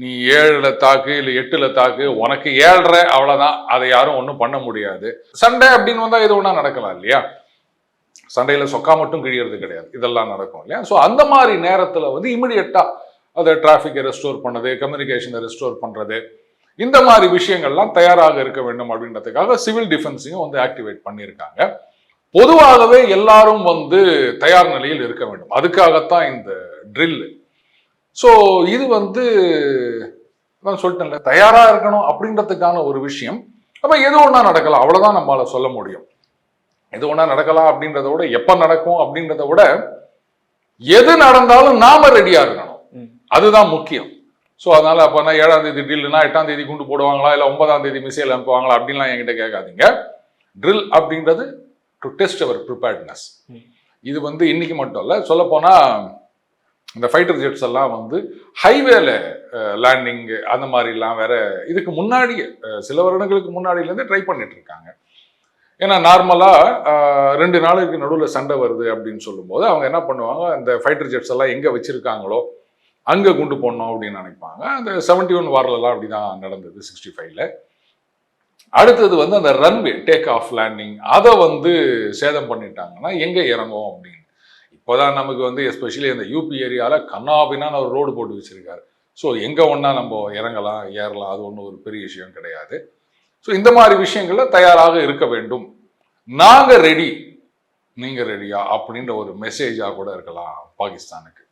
நீ 7ல தாக்கு இல்லை 8ல தாக்கு, உனக்கு 7.5 அவ்வளவுதான். அதை யாரும் ஒன்றும் பண்ண முடியாது. சண்டை அப்படின்னு வந்தா இது ஒன்றா நடக்கலாம் இல்லையா? சண்டையில சொக்கா மட்டும் கிழியறது கிடையாது, இதெல்லாம் நடக்கும் இல்லையா? ஸோ அந்த மாதிரி நேரத்தில் வந்து இமிடியட்டா அதை டிராஃபிக்கை ரெஸ்டோர் பண்ணது, கம்யூனிகேஷனை ரெஸ்டோர் பண்றது, இந்த மாதிரி விஷயங்கள்லாம் தயாராக இருக்க வேண்டும் அப்படின்றதுக்காக சிவில் டிஃபென்ஸையும் வந்து ஆக்டிவேட் பண்ணியிருக்காங்க. பொதுவாகவே எல்லாரும் வந்து தயார் நிலையில் இருக்க வேண்டும், அதுக்காகத்தான் இந்த ட்ரில். ஸோ இது வந்து நான் சொல்லிட்டேன்ல, தயாரா இருக்கணும் அப்படின்றதுக்கான ஒரு விஷயம். அப்ப எது ஒன்றா நடக்கலாம், அவ்வளவுதான் நம்மளால சொல்ல முடியும். எது ஒன்றா நடக்கலாம் அப்படின்றத விட எப்ப நடக்கும் அப்படின்றத விட எது நடந்தாலும் நாம ரெடியா இருக்கணும், அதுதான் முக்கியம். ஸோ அதனால அப்ப 7ஆம் தேதி ட்ரில்னா 8ஆம் தேதி குண்டு போடுவாங்களா இல்லை 9ஆம் தேதி மிசைல் அனுப்புவாங்களா அப்படின்லாம் என்கிட்ட கேட்காதீங்க. ட்ரில் அப்படின்றது டு டெஸ்ட் அவர் ப்ரிப்பேர்ட்னஸ். இது வந்து இன்னைக்கு மட்டும் இல்லை, சொல்ல போனா இந்த ஃபைட்டர் ஜெட்ஸ் எல்லாம் வந்து ஹைவேல லேண்டிங் அந்த மாதிரிலாம் வேற இதுக்கு முன்னாடி சில வருடங்களுக்கு முன்னாடியிலேருந்து ட்ரை பண்ணிட்டு இருக்காங்க. ஏன்னா நார்மலா 2 நாளுக்கு நடுவில் சண்டை வருது அப்படின்னு சொல்லும்போது அவங்க என்ன பண்ணுவாங்க, இந்த ஃபைட்டர் ஜெட்ஸ் எல்லாம் எங்க வச்சிருக்காங்களோ அங்க குண்டு போடணும் அப்படின்னு நினைப்பாங்க. அந்த 71 வார்லாம் அப்படிதான் நடந்தது 65ல. அடுத்தது வந்து அந்த ரன்வே டேக் ஆஃப் லேண்டிங் அதை வந்து சேதம் பண்ணிட்டாங்கன்னா எங்க இறங்கும் அப்படின்னு. இப்போதான் நமக்கு வந்து எஸ்பெஷலி இந்த யூபி ஏரியாவில் கண்ணாபின்னான்னு ஒரு ரோடு போட்டு வச்சிருக்காரு. ஸோ எங்கே ஒன்றா நம்ம இறங்கலாம் ஏறலாம், அது ஒன்றும் ஒரு பெரிய விஷயம் கிடையாது. ஸோ இந்த மாதிரி விஷயங்கள்ல தயாராக இருக்க வேண்டும். நாங்கள் ரெடி, நீங்கள் ரெடியா அப்படின்ற ஒரு மெசேஜாக கூட இருக்கலாம் பாகிஸ்தானுக்கு.